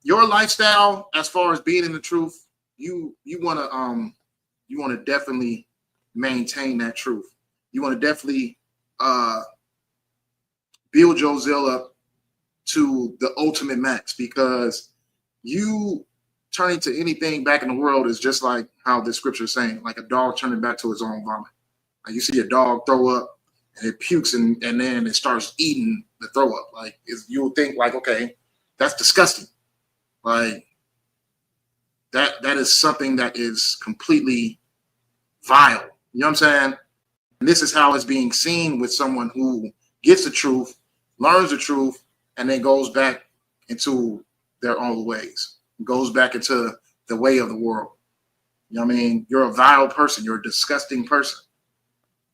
your lifestyle, as far as being in the truth, you want to definitely maintain that truth. You want to definitely build your zeal up to the ultimate max, because you turning to anything back in the world is just like how the scripture is saying, like a dog turning back to his own vomit. Like you see a dog throw up and it pukes and then it starts eating the throw up. Like you'll think like, okay, that's disgusting. Like that is something that is completely vile. You know what I'm saying? And this is how it's being seen with someone who gets the truth, learns the truth, and then goes back into their own ways, goes back into the way of the world. You know what I mean? You're a vile person. You're a disgusting person,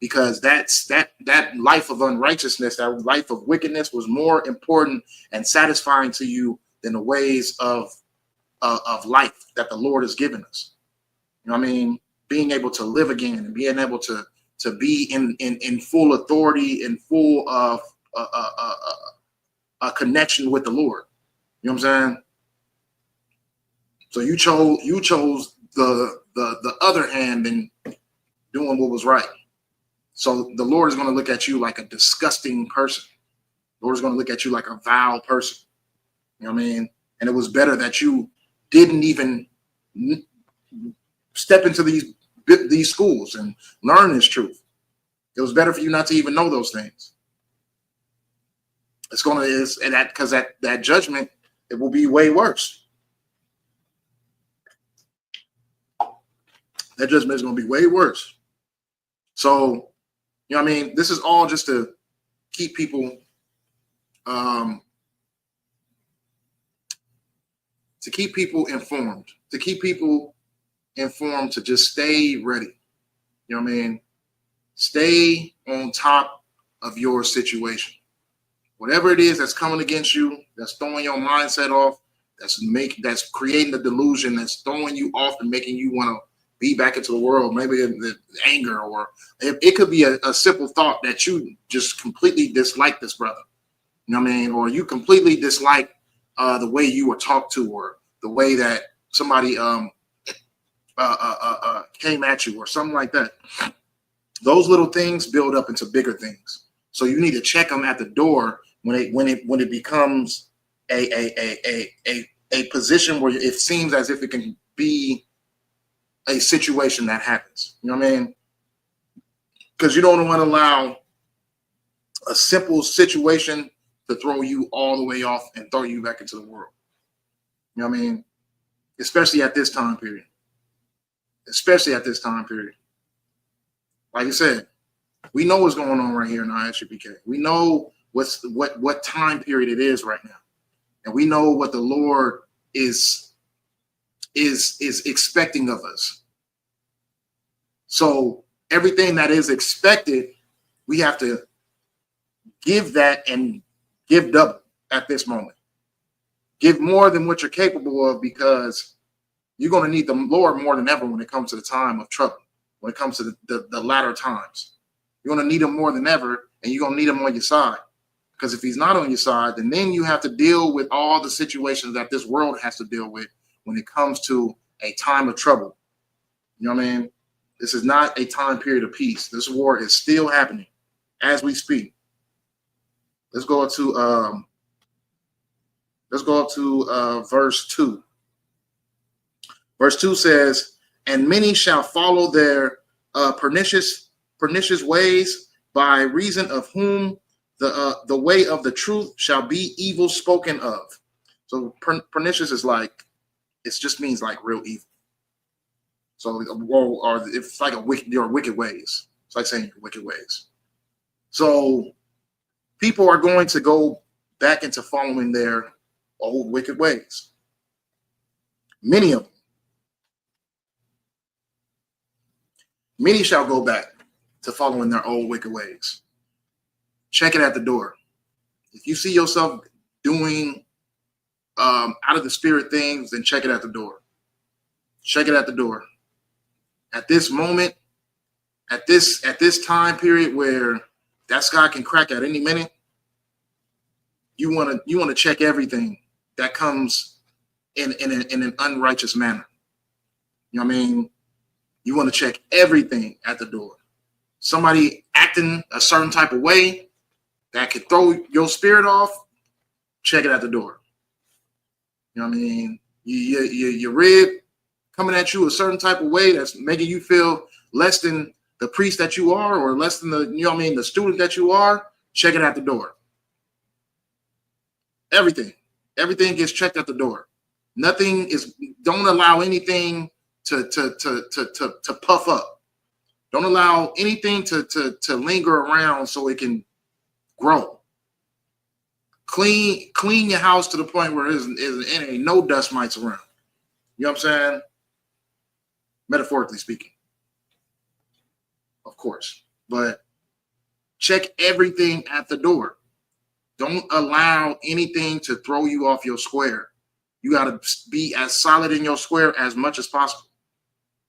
because that life of unrighteousness, that life of wickedness was more important and satisfying to you than the ways of life that the Lord has given us. You know what I mean? Being able to live again and being able to be in full authority and full of a connection with the Lord. You know what I'm saying? So you chose the other hand than doing what was right. So the Lord is going to look at you like a disgusting person. The Lord is going to look at you like a vile person. You know what I mean? And it was better that you didn't even step into these schools and learn this truth. It was better for you not to even know those things. Because that judgment, it will be way worse. That judgment is going to be way worse. So, you know what I mean? This is all just to keep people informed, to just stay ready. You know what I mean? Stay on top of your situation. Whatever it is that's coming against you, that's throwing your mindset off, that's creating the delusion, that's throwing you off and making you want to be back into the world, maybe the anger, or it could be a simple thought that you just completely dislike this brother. You know what I mean? Or you completely dislike the way you were talked to, or the way that somebody came at you, or something like that. Those little things build up into bigger things. So you need to check them at the door when it becomes a position where it seems as if it can be a situation that happens. You know what I mean? Because you don't want to allow a simple situation to throw you all the way off and throw you back into the world. You know what I mean? Especially at this time period. Like I said, we know what's going on right here in our Isupk. We know what time period it is right now, and we know what the Lord is expecting of us. So everything that is expected, we have to give that and give double at this moment. Give more than what you're capable of, because you're going to need the Lord more than ever when it comes to the time of trouble, when it comes to the latter times. You're going to need him more than ever, and you're going to need him on your side. Because if he's not on your side, then you have to deal with all the situations that this world has to deal with when it comes to a time of trouble. You know what I mean? This is not a time period of peace. This war is still happening as we speak. Let's go up to verse 2. Verse 2 says, "And many shall follow their pernicious ways, by reason of whom the way of the truth shall be evil spoken of." So pernicious is like, it just means like real evil. So or it's like your wicked ways. It's like saying your wicked ways. So people are going to go back into following their old wicked ways. Many of them. Many shall go back to following their old wicked ways. Check it at the door. If you see yourself doing out of the spirit things, then check it at the door. Check it at the door. At this moment, at this time period where that sky can crack at any minute, you want to check everything that comes in an unrighteous manner. You know what I mean? You want to check everything at the door. Somebody acting a certain type of way that could throw your spirit off, check it at the door. You know what I mean? Your rib coming at you a certain type of way that's making you feel less than the priest that you are, or less than the, you know what I mean, the student that you are, check it at the door. Everything gets checked at the door. Nothing is, don't allow anything to puff up. Don't allow anything to linger around so it can grow. Clean your house to the point where it ain't no dust mites around. You know what I'm saying? Metaphorically speaking, of course. But check everything at the door. Don't allow anything to throw you off your square. You got to be as solid in your square as much as possible.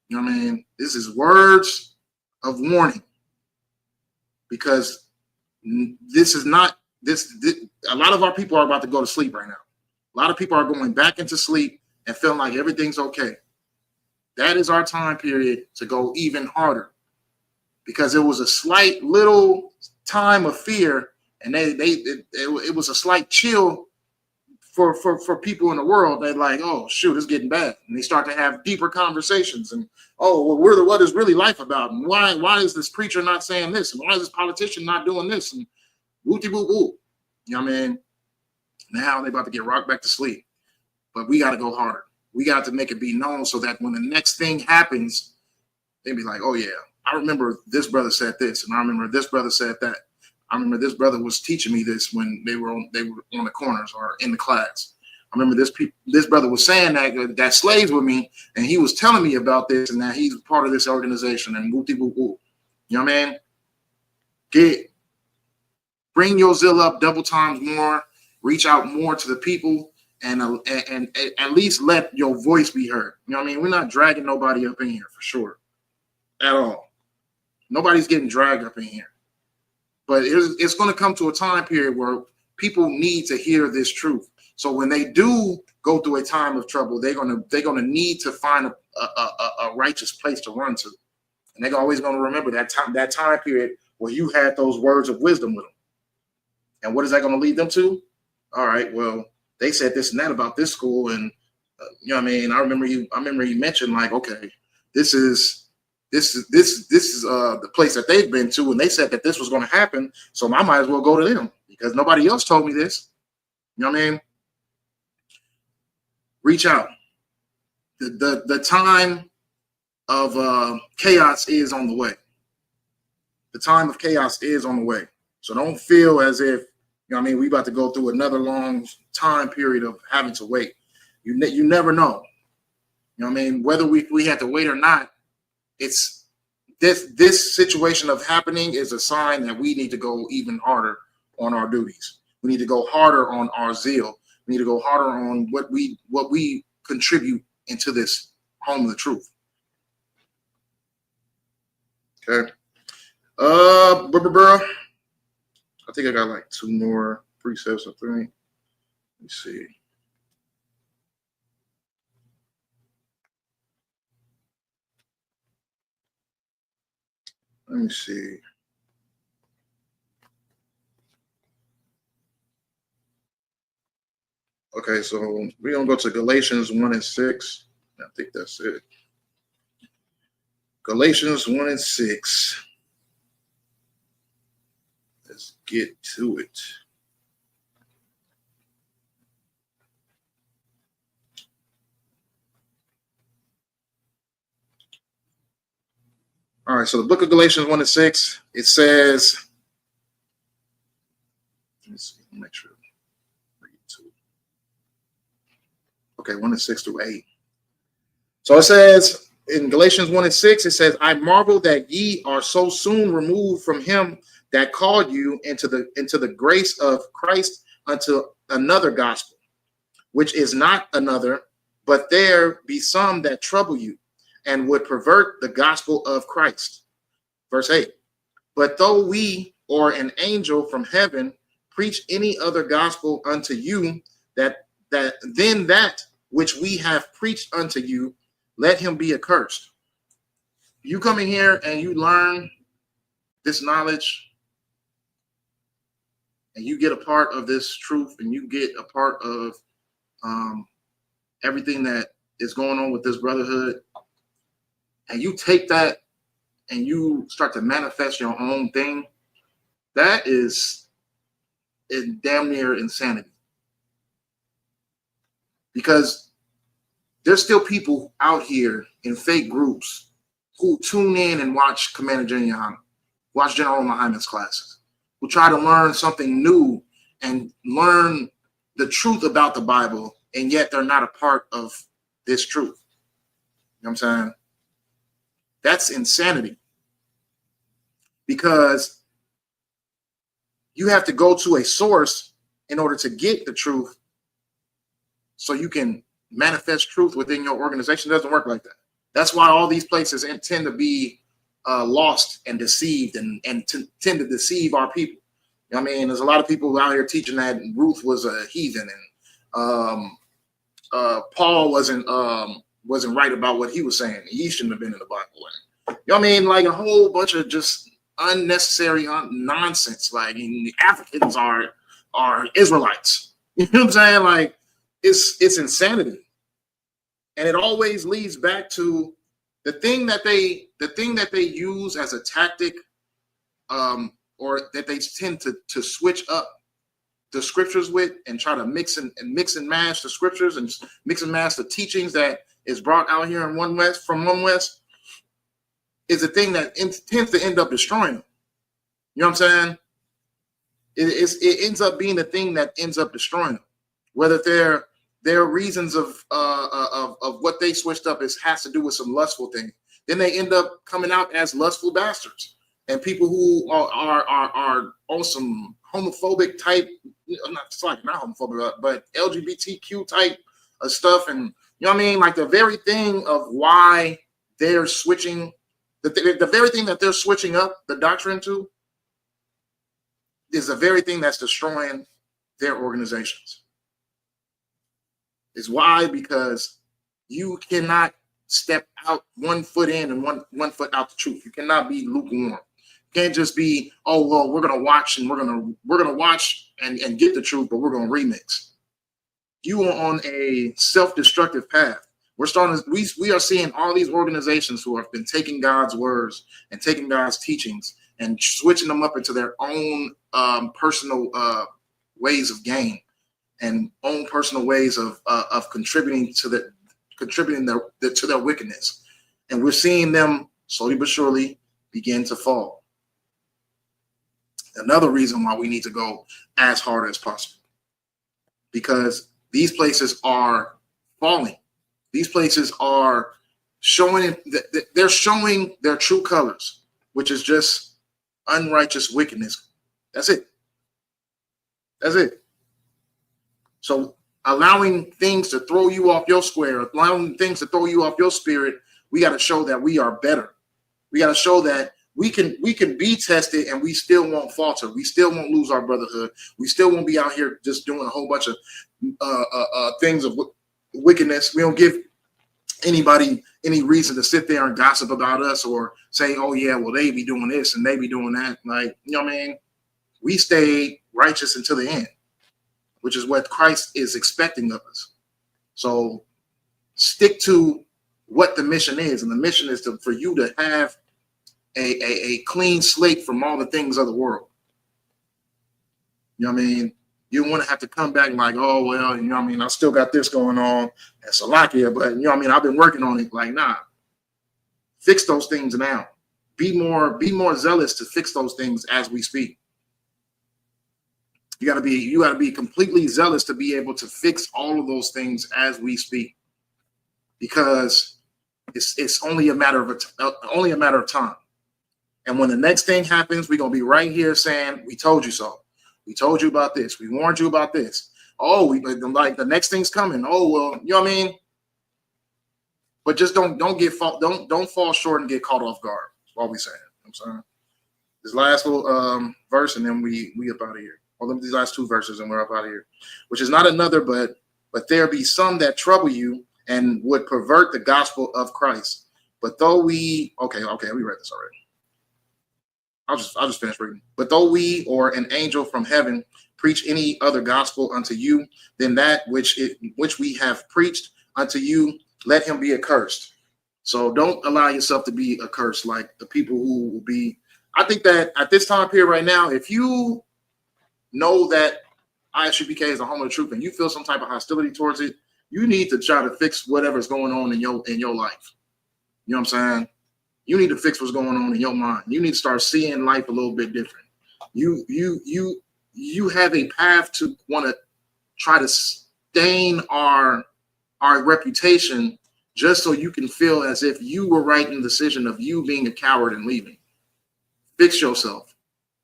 You know what I mean? This is words of warning, because this is not this. A lot of our people are about to go to sleep right now. A lot of people are going back into sleep and feeling like everything's okay. That is our time period to go even harder, because it was a slight little time of fear, and it was a slight chill for people in the world. They're like, oh shoot, it's getting bad, and they start to have deeper conversations. And oh, well, what is really life about? And why is this preacher not saying this? And why is this politician not doing this? And wooty boo boo. You know what I mean? Now they're about to get rocked back to sleep. But we got to go harder. We got to make it be known so that when the next thing happens, they be like, oh yeah, I remember this brother said this, and I remember this brother said that. I remember this brother was teaching me this when they were on the corners or in the class. I remember this brother was saying that slaves with me, and he was telling me about this, and that he's part of this organization, and wooty boo boo. You know what I mean? Bring your zeal up double times more. Reach out more to the people, and at least let your voice be heard. You know what I mean? We're not dragging nobody up in here for sure, at all. Nobody's getting dragged up in here. But it's going to come to a time period where people need to hear this truth. So when they do go through a time of trouble, they're gonna need to find a righteous place to run to, and they're always going to remember that time period where you had those words of wisdom with them. And what is that going to lead them to? All right, well, they said this and that about this school, and you know what I mean. I remember you mentioned, like, okay, this is the place that they've been to, and they said that this was going to happen, so I might as well go to them because nobody else told me this. You know what I mean? Reach out. The time of chaos is on the way. The time of chaos is on the way. So don't feel as if, you know what I mean, we about to go through another long time period of having to wait. You never know. You know what I mean? Whether we have to wait or not, it's this situation of happening is a sign that we need to go even harder on our duties. We need to go harder on our zeal. We need to go harder on what we contribute into this home of the truth. Okay. Bro. I think I got like 2 more precepts, I think. Let me see. Let me see. Okay, so we're going to go to Galatians 1:6. I think that's it. Galatians 1:6. Let's get to it. All right, so the book of Galatians 1:6, it says, let me see, make sure. Okay, 1:6 through 8. So it says, in Galatians 1:6, it says, I marvel that ye are so soon removed from him that called you into the grace of Christ unto another gospel, which is not another, but there be some that trouble you and would pervert the gospel of Christ. Verse 8, but though we or an angel from heaven preach any other gospel unto you than that which we have preached unto you, let him be accursed. You come in here and you learn this knowledge and you get a part of this truth and you get a part of everything that is going on with this brotherhood, and you take that and you start to manifest your own thing, that is damn near insanity. Because there's still people out here in fake groups who tune in and watch Commander General, watch General Muhammad's classes, who try to learn something new and learn the truth about the Bible, and yet they're not a part of this truth. You know what I'm saying? That's insanity. Because you have to go to a source in order to get the truth so you can manifest truth within your organization. It doesn't work like that. That's why all these places tend to be lost and deceived and tend to deceive our people. You know what I mean? There's a lot of people out here teaching that Ruth was a heathen and Paul wasn't right about what he was saying. He shouldn't have been in the Bible. You know what I mean? Like a whole bunch of just unnecessary nonsense. Like Africans are Israelites. You know what I'm saying? Like it's insanity. And it always leads back to the thing that they use as a tactic, or that they tend to switch up the scriptures with and try to mix and match the scriptures and mix and match the teachings that is brought out here in One West is a thing that tends to end up destroying them. You know what I'm saying? It ends up being the thing that ends up destroying them. Whether their reasons of what they switched up has to do with some lustful thing, then they end up coming out as lustful bastards and people who are on some homophobic type, not homophobic, but LGBTQ type of stuff. And you know what I mean? Like the very thing of why they're switching, the very thing that they're switching up the doctrine to is the very thing that's destroying their organizations. Is why? Because you cannot step out 1 foot in and one foot out the truth. You cannot be lukewarm. You can't just be, oh well, we're gonna watch and we're gonna watch and get the truth, but we're gonna remix. You are on a self-destructive path. We are seeing all these organizations who have been taking God's words and taking God's teachings and switching them up into their own personal ways of gain and own personal ways of contributing to their wickedness. And we're seeing them slowly but surely begin to fall. Another reason why we need to go as hard as possible, because these places are falling. These places are showing they're showing their true colors, which is just unrighteous wickedness. That's it. That's it. So allowing things to throw you off your square, allowing things to throw you off your spirit, we got to show that we are better. We got to show that we can be tested and we still won't falter. We still won't lose our brotherhood. We still won't be out here just doing a whole bunch of things of wickedness. We don't give anybody any reason to sit there and gossip about us or say, oh yeah, well, they be doing this and they be doing that. Like, you know what I mean? We stay righteous until the end, which is what Christ is expecting of us. So stick to what the mission is. And the mission is for you to have a clean slate from all the things of the world. You know what I mean? You don't want to have to come back like, oh, well, you know what I mean? I still got this going on at Salakia, but you know what I mean? I've been working on it. Like, nah, fix those things now. Be more zealous to fix those things as we speak. You gotta be completely zealous to be able to fix all of those things as we speak, because It's only a matter of time. And when the next thing happens, we're gonna be right here saying, "We told you so. We told you about this. We warned you about this. Oh, like the next thing's coming. Oh well, you know what I mean." But just don't fall short and get caught off guard. That's all we saying. You know what I'm saying, this last little verse, and then we up out of here. Well, these last two verses, and we're up out of here. Which is not another, but there be some that trouble you and would pervert the gospel of Christ. But though we we read this already. I'll just finish reading. But though we or an angel from heaven preach any other gospel unto you than that which we have preached unto you, let him be accursed. So don't allow yourself to be accursed like the people who will be. I think that at this time period right now, if you know that Isupk is a home of the truth and you feel some type of hostility towards it, you need to try to fix whatever's going on in your life. You know what I'm saying? You need to fix what's going on in your mind. You need to start seeing life a little bit different. You have a path to want to try to stain our reputation just so you can feel as if you were right in the decision of you being a coward and leaving. Fix yourself,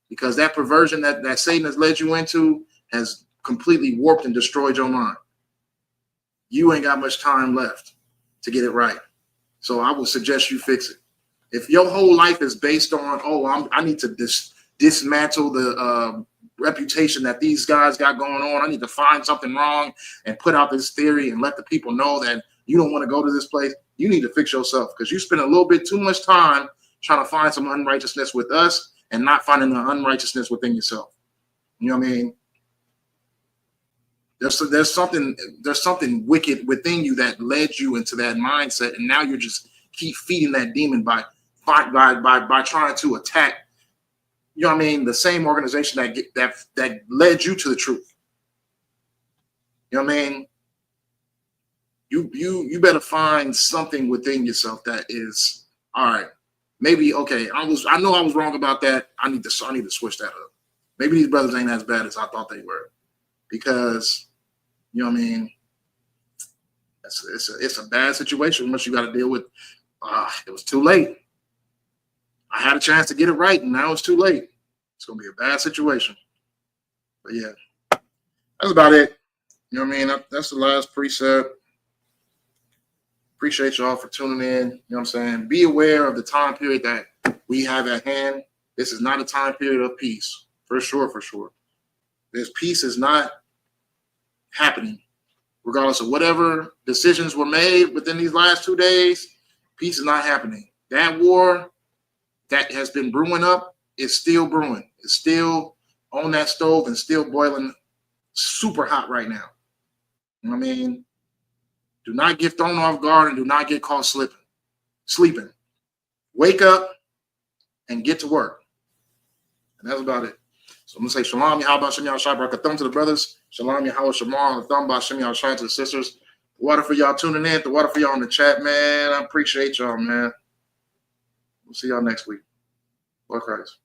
because that perversion that Satan has led you into has completely warped and destroyed your mind. You ain't got much time left to get it right. So I would suggest you fix it. If your whole life is based on, I need to dismantle the reputation that these guys got going on. I need to find something wrong and put out this theory and let the people know that you don't want to go to this place. You need to fix yourself, because you spend a little bit too much time trying to find some unrighteousness with us and not finding the unrighteousness within yourself. You know what I mean? There's something wicked within you that led you into that mindset, and now you're just keep feeding that demon by trying to attack, you know what I mean, the same organization that led you to the truth. You know what I mean? You better find something within yourself that is all right. Maybe I know I was wrong about that. I need to switch that up. Maybe these brothers ain't as bad as I thought they were, because you know what I mean. It's a bad situation once you got to deal with. It was too late. I had a chance to get it right, and now it's too late. It's gonna be a bad situation. But yeah, that's about it. You know what I mean? That's the last precept. Appreciate y'all for tuning in. You know what I'm saying? Be aware of the time period that we have at hand. This is not a time period of peace. For sure. This peace is not happening. Regardless of whatever decisions were made within these last 2 days, peace is not happening. That war that has been brewing up is still brewing. It's still on that stove and still boiling super hot right now. You know what I mean? Do not get thrown off guard and do not get caught sleeping. Wake up and get to work. And that's about it. So I'm going to say Shalom Yahweh Shem Yahweh Barakathum to the brothers. Shalom Yahweh Shamar Thumb by Shem Yahweh to the sisters. The water for y'all tuning in. The water for y'all in the chat, man. I appreciate y'all, man. We'll see y'all next week. Lord Christ.